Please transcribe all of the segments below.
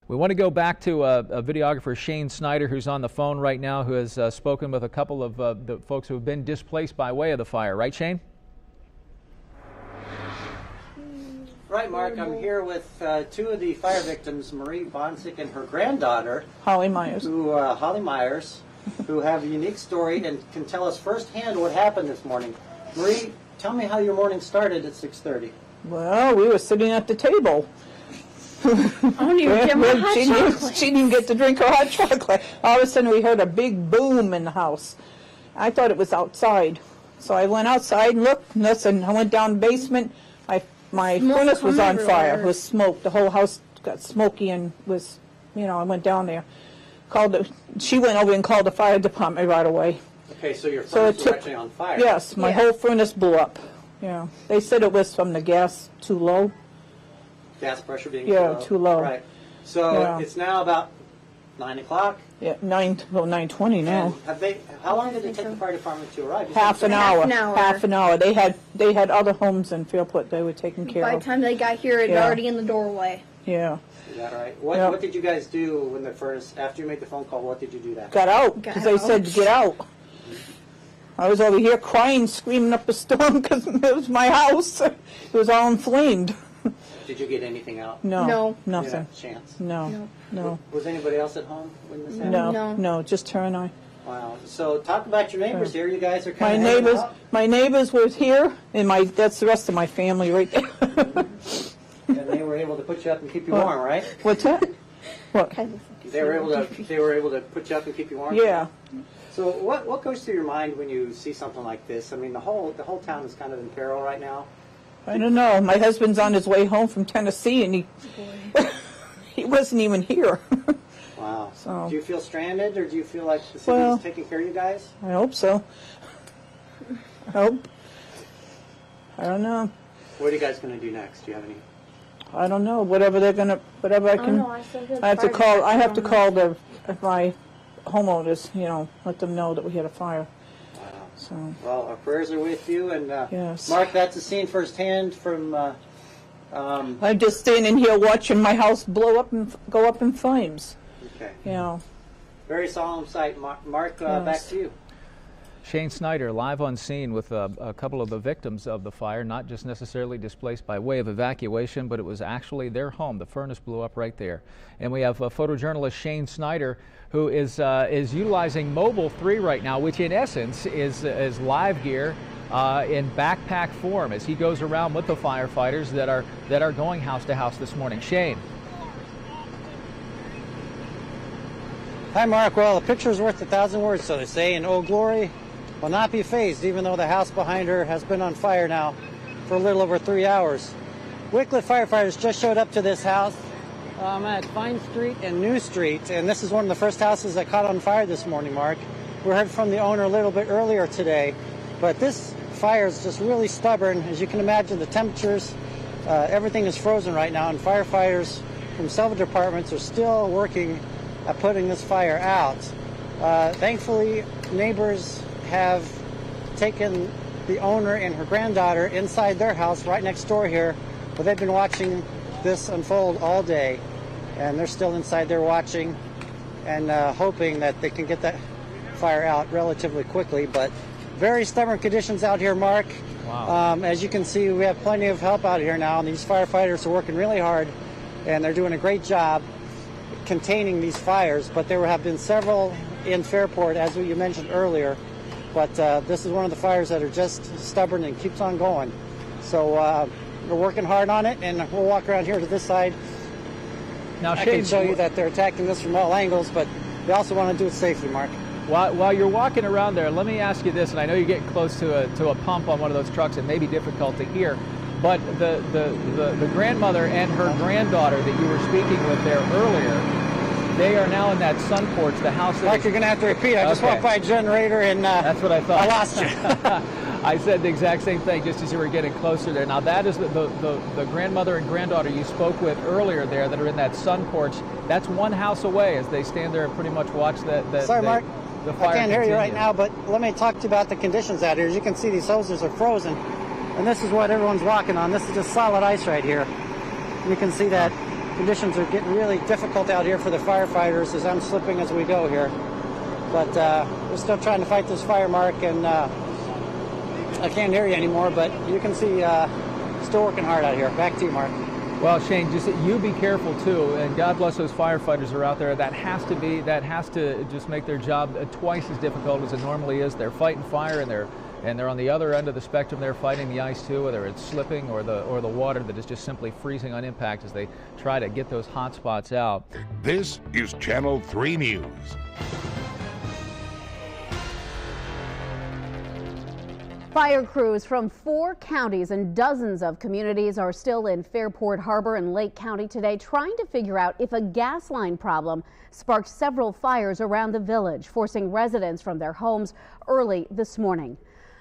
We want to go back to a videographer, Shane Snyder, who's on the phone right now, who has spoken with a couple of the folks who have been displaced by way of the fire. Right, Shane? Right, Mark. I'm here with two of the fire victims, Marie Bonsick and her granddaughter, Holly Myers. Holly Myers, who have a unique story and can tell us firsthand what happened this morning. Marie, tell me how your morning started at 6:30. Well, we were sitting at the table. Only she didn't get to drink her hot chocolate. All of a sudden we heard a big boom in the house. I thought it was outside. So I went outside and looked, and listen, I went down the basement. My furnace was on fire. It was smoke. The whole house got smoky and was, I went down there. She went over and called the fire department right away. Okay, so your furnace was actually on fire. Yes, my whole furnace blew up. Yeah. They said it was from the gas too low. Gas pressure being too low? Yeah, too low. Right. So it's now about 9 o'clock? Yeah, 9:20 now. And how long did it take the fire department to arrive? Half an hour. Half an hour. They had other homes in Fairport they were taking care of. By the time they got here, it was already in the doorway. Yeah. Is that right? What did you guys do when the furnace, after you made the phone call, what did you do that? Got out, because they said to get out. I was over here crying, screaming up a storm because it was my house. It was all inflamed. Did you get anything out? No, nothing. You didn't have a chance? No. Was anybody else at home when this happened? No, just her and I. Wow. So talk about your neighbors here. You guys are kind of My neighbors were here, and that's the rest of my family right there. And they were able to put you up and keep you warm, right? What's that? What? They were able to put you up and keep you warm? Yeah. So what goes through your mind when you see something like this? I mean, the whole town is kind of in peril right now. I don't know. My husband's on his way home from Tennessee, and he wasn't even here. Wow. So, do you feel stranded, or do you feel like the city is taking care of you guys? I hope so. I hope. I don't know. What are you guys going to do next? Do you have any? I don't know. Whatever I can. I have to call my homeowners. Let them know that we had a fire. So. Well, our prayers are with you, and yes. Mark, that's a scene firsthand from. I'm just standing here watching my house blow up and go up in flames. Okay. Very solemn sight, Mark. Yes. Back to you. Shane Snyder live on scene with a couple of the victims of the fire, not just necessarily displaced by way of evacuation, but it was actually their home. The furnace blew up right there. And we have photojournalist Shane Snyder, who is utilizing Mobile 3 right now, which in essence is live gear in backpack form as he goes around with the firefighters that are going house to house this morning. Shane. Hi, Mark. Well, a picture's worth 1,000 words, so they say, and Old Glory will not be phased, even though the house behind her has been on fire now for a little over 3 hours. Wickliffe firefighters just showed up to this house at Vine Street and New Street, and this is one of the first houses that caught on fire this morning, Mark. We heard from the owner a little bit earlier today, but this fire is just really stubborn. As you can imagine, the temperatures, everything is frozen right now, and firefighters from several departments are still working at putting this fire out. Thankfully, neighbors have taken the owner and her granddaughter inside their house right next door here, but they've been watching this unfold all day, and they're still inside there watching and hoping that they can get that fire out relatively quickly. But very stubborn conditions out here, Mark. Wow. As you can see, we have plenty of help out here now, and these firefighters are working really hard, and they're doing a great job containing these fires. But there have been several in Fairport, as you mentioned earlier, but this is one of the fires that are just stubborn and keeps on going. So we're working hard on it, and we'll walk around here to this side. Now, I can show you that they're attacking this from all angles, but we also want to do it safely, Mark. While you're walking around there, let me ask you this, and I know you're getting close to a pump on one of those trucks. It may be difficult to hear, but the grandmother and her granddaughter that you were speaking with there earlier, they are now in that sun porch, the house that... Mark, you're going to have to repeat. I just walked by a generator, and that's what I thought. I lost you. I said the exact same thing just as you were getting closer there. Now, that is the grandmother and granddaughter you spoke with earlier there that are in that sun porch. That's one house away as they stand there and pretty much watch Sorry, Mark. The fire I can't hear you right continue. now, but let me talk to you about the conditions out here. As you can see, these hoses are frozen, and this is what everyone's walking on. This is just solid ice right here. You can see that conditions are getting really difficult out here for the firefighters as I'm slipping as we go here. But we're still trying to fight this fire, Mark, and I can't hear you anymore, but you can see still working hard out here. Back to you, Mark. Well, Shane, just you be careful too, and God bless those firefighters who are out there. That has to just make their job twice as difficult as it normally is. They're fighting fire, and they're on the other end of the spectrum. They're fighting the ice too, whether it's slipping or the water that is just simply freezing on impact as they try to get those hot spots out. This is Channel 3 News. Fire crews from 4 counties and dozens of communities are still in Fairport Harbor and Lake County today trying to figure out if a gas line problem sparked several fires around the village, forcing residents from their homes early this morning.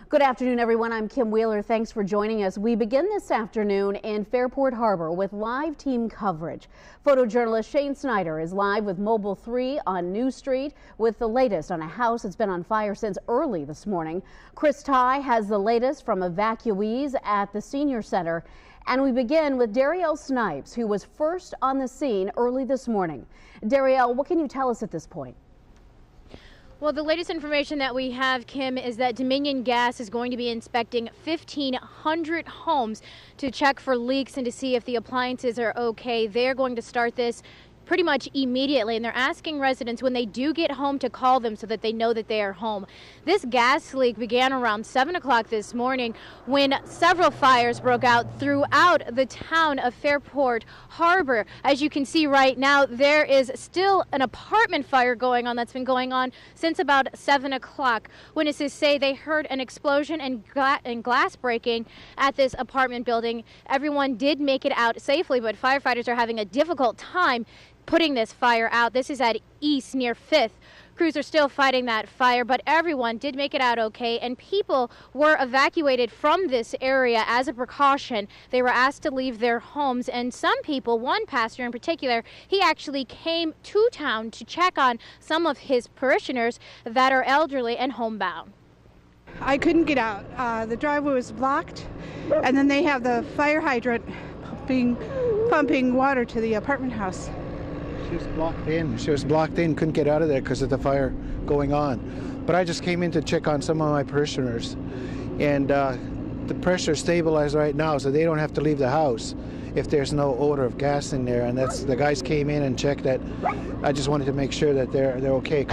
Good afternoon, everyone. I'm Kim Wheeler. Thanks for joining us. We begin this afternoon in Fairport Harbor with live team coverage. Photojournalist Shane Snyder is live with Mobile 3 on New Street with the latest on a house that's been on fire since early this morning. Chris Ty has the latest from evacuees at the Senior Center. And we begin with Darielle Snipes, who was first on the scene early this morning. Darielle, what can you tell us at this point? Well, the latest information that we have, Kim, is that Dominion Gas is going to be inspecting 1,500 homes to check for leaks and to see if the appliances are okay. They're going to start this pretty much immediately, and they're asking residents when they do get home to call them so that they know that they are home. This gas leak began around 7 o'clock this morning when several fires broke out throughout the town of Fairport Harbor. As you can see right now, there is still an apartment fire going on that's been going on since about 7 o'clock. Witnesses say they heard an explosion and glass breaking at this apartment building. Everyone did make it out safely, but firefighters are having a difficult time putting this fire out. This is at East near 5th. Crews are still fighting that fire, but everyone did make it out okay, and people were evacuated from this area as a precaution. They were asked to leave their homes, and some people, one pastor in particular, he actually came to town to check on some of his parishioners that are elderly and homebound. I couldn't get out. The driveway was blocked, and then they have the fire hydrant pumping water to the apartment house. She was blocked in, couldn't get out of there because of the fire going on. But I just came in to check on some of my parishioners, and the pressure stabilized right now, so they don't have to leave the house if there's no odor of gas in there. And that's the guys came in and checked that. I just wanted to make sure that they're okay.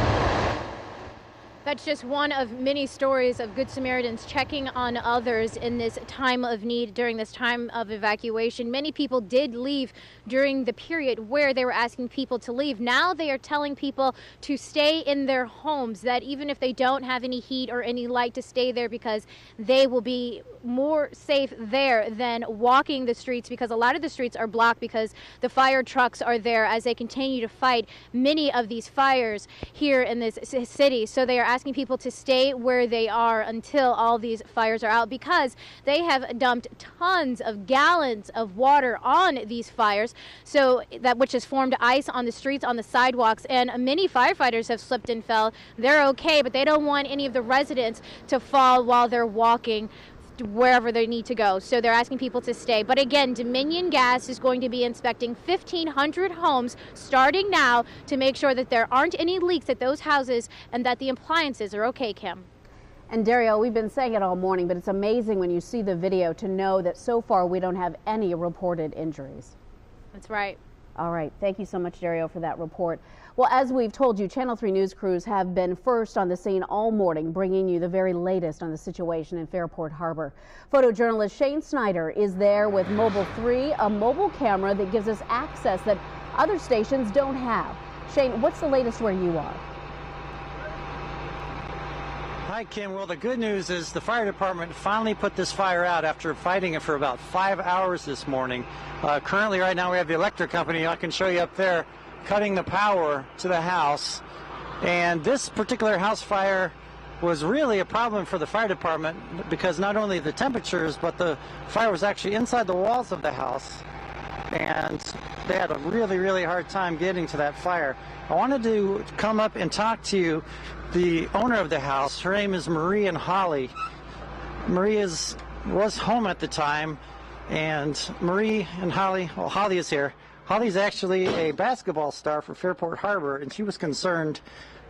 That's just one of many stories of Good Samaritans checking on others in this time of need, during this time of evacuation. Many people did leave during the period where they were asking people to leave. Now they are telling people to stay in their homes, that even if they don't have any heat or any light, to stay there because they will be more safe there than walking the streets, because a lot of the streets are blocked because the fire trucks are there as they continue to fight many of these fires here in this city. So they are asking people to stay where they are until all these fires are out, because they have dumped tons of gallons of water on these fires, so that which has formed ice on the streets, on the sidewalks, and many firefighters have slipped and fell. They're okay, but they don't want any of the residents to fall while they're walking wherever they need to go. So they're asking people to stay. But again, Dominion Gas is going to be inspecting 1,500 homes starting now to make sure that there aren't any leaks at those houses and that the appliances are okay, Kim. And Dario, we've been saying it all morning, but it's amazing when you see the video to know that so far we don't have any reported injuries. That's right. All right. Thank you so much, Dario, for that report. Well, as we've told you, Channel 3 News crews have been first on the scene all morning, bringing you the very latest on the situation in Fairport Harbor. Photojournalist Shane Snyder is there with Mobile 3, a mobile camera that gives us access that other stations don't have. Shane, what's the latest where you are? Hi, Kim. Well, the good news is the fire department finally put this fire out after fighting it for about 5 hours this morning. Currently, right now, we have the electric company, I can show you up there, cutting the power to the house. And this particular house fire was really a problem for the fire department because not only the temperatures, but the fire was actually inside the walls of the house. And they had a really, really hard time getting to that fire. I wanted to come up and talk to you, the owner of the house. Her name is Marie and Holly. Marie was home at the time, and Marie and Holly, well, Holly is here. Holly's actually a basketball star for Fairport Harbor, and she was concerned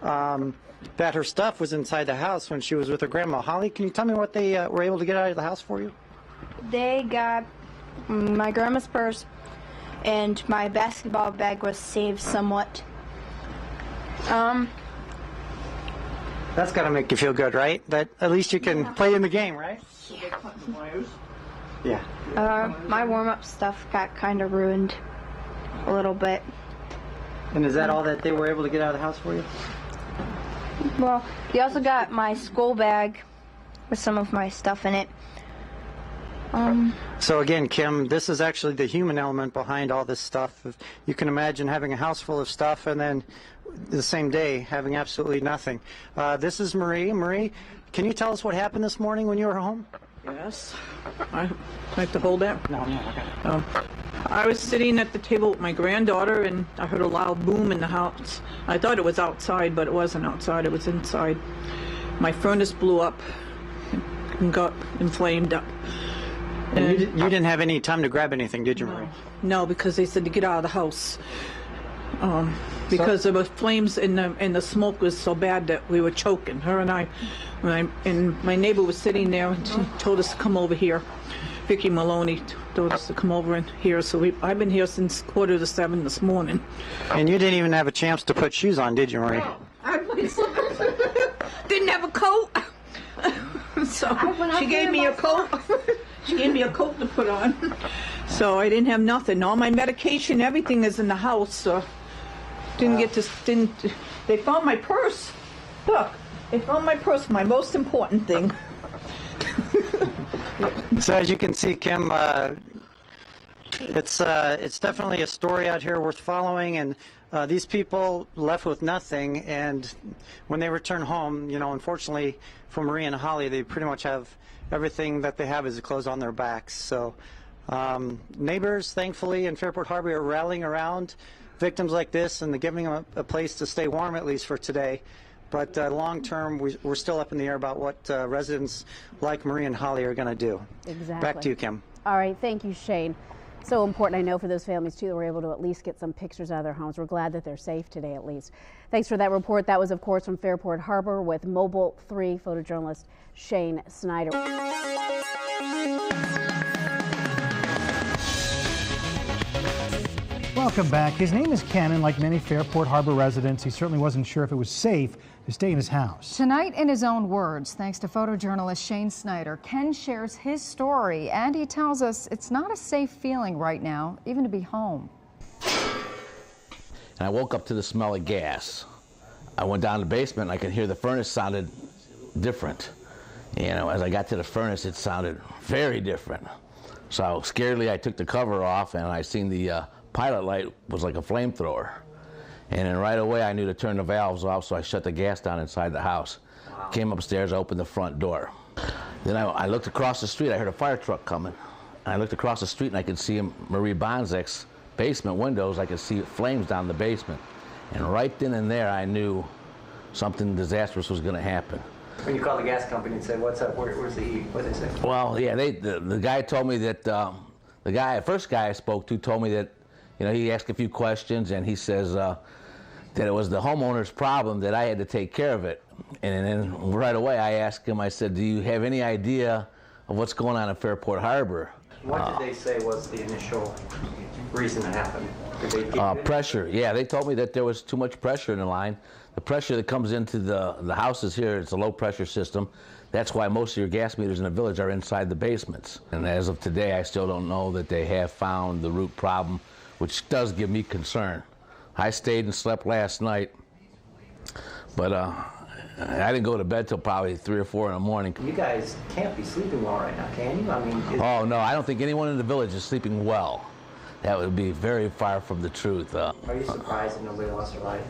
that her stuff was inside the house when she was with her grandma. Holly, can you tell me what they were able to get out of the house for you? They got my grandma's purse, and my basketball bag was saved somewhat. That's got to make you feel good, right? That at least you can play in the game, right? Yeah. My warm-up stuff got kind of ruined a little bit. And is that all that they were able to get out of the house for you? Well, they also got my school bag with some of my stuff in it. So again, Kim, this is actually the human element behind all this stuff. You can imagine having a house full of stuff and then the same day having absolutely nothing. This is Marie. Marie, can you tell us what happened this morning when you were home? Yes. I have to hold that? No, okay. I was sitting at the table with my granddaughter, and I heard a loud boom in the house. I thought it was outside, but it wasn't outside. It was inside. My furnace blew up and got inflamed up. And you didn't have any time to grab anything, did you, Marie? No, because they said to get out of the house. Because there were flames and the smoke was so bad that we were choking. Her and I, and my neighbor was sitting there, and she told us to come over here. Vicki Maloney told us to come over in here, so I've been here since 6:45 this morning. And you didn't even have a chance to put shoes on, did you, Marie? I didn't have a coat, so she gave me a coat. She gave me a coat to put on, so I didn't have nothing. All my medication, everything is in the house. So they found my purse. Look, they found my purse, my most important thing. So as you can see, Kim, it's definitely a story out here worth following, and these people left with nothing, and when they return home, unfortunately for Marie and Holly, they pretty much have everything that they have is the clothes on their backs. So neighbors, thankfully, in Fairport Harbor are rallying around victims like this and giving them a place to stay warm, at least for today. But long term, we're still up in the air about what residents like Marie and Holly are going to do. Exactly. Back to you, Kim. All right. Thank you, Shane. So important, I know, for those families, too, that were able to at least get some pictures out of their homes. We're glad that they're safe today, at least. Thanks for that report. That was, of course, from Fairport Harbor with Mobile 3 photojournalist Shane Snyder. Welcome back. His name is Ken, and like many Fairport Harbor residents, he certainly wasn't sure if it was safe to stay in his house. Tonight, in his own words, thanks to photojournalist Shane Snyder, Ken shares his story, and he tells us it's not a safe feeling right now, even to be home. And I woke up to the smell of gas. I went down to the basement, and I could hear the furnace sounded different. As I got to the furnace, it sounded very different. So scaredly, I took the cover off, and I seen the pilot light was like a flamethrower. And then right away I knew to turn the valves off, so I shut the gas down inside the house. Wow. Came upstairs, I opened the front door. Then I looked across the street, I heard a fire truck coming. And I looked across the street and I could see Marie Bonzek's basement windows, I could see flames down the basement. And right then and there I knew something disastrous was gonna happen. When you called the gas company and said, what's up, where's the heat, what did they say? Well, yeah, the guy told me that, the first guy I spoke to told me that, he asked a few questions, and he says that it was the homeowner's problem, that I had to take care of it. And then right away I asked him, I said, do you have any idea of what's going on in Fairport Harbor? What did they say was the initial reason it happened? Did they pressure. Yeah, they told me that there was too much pressure in the line. The pressure that comes into the houses here, it's a low pressure system. That's why most of your gas meters in the village are inside the basements. And as of today, I still don't know that they have found the root problem, which does give me concern. I stayed and slept last night, but I didn't go to bed till probably 3 or 4 in the morning. You guys can't be sleeping well right now, can you? I mean, oh no, I don't think anyone in the village is sleeping well. That would be very far from the truth. Are you surprised that nobody lost their life?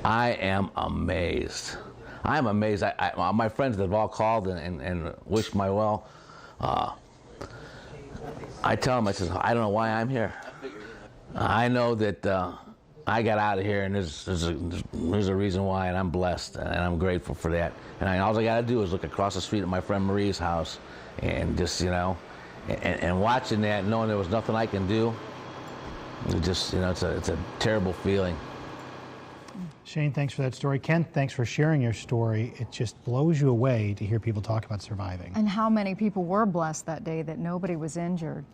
I am amazed. I'm amazed. My friends that have all called and wished my well, I tell them, I said, I don't know why I'm here. I know that I got out of here, and there's a reason why, and I'm blessed, and I'm grateful for that. And all I got to do is look across the street at my friend Marie's house, and just, and watching that, knowing there was nothing I can do, It just, you know, it's a terrible feeling. Shane, thanks for that story. Ken, thanks for sharing your story. It just blows you away to hear people talk about surviving. And how many people were blessed that day that nobody was injured.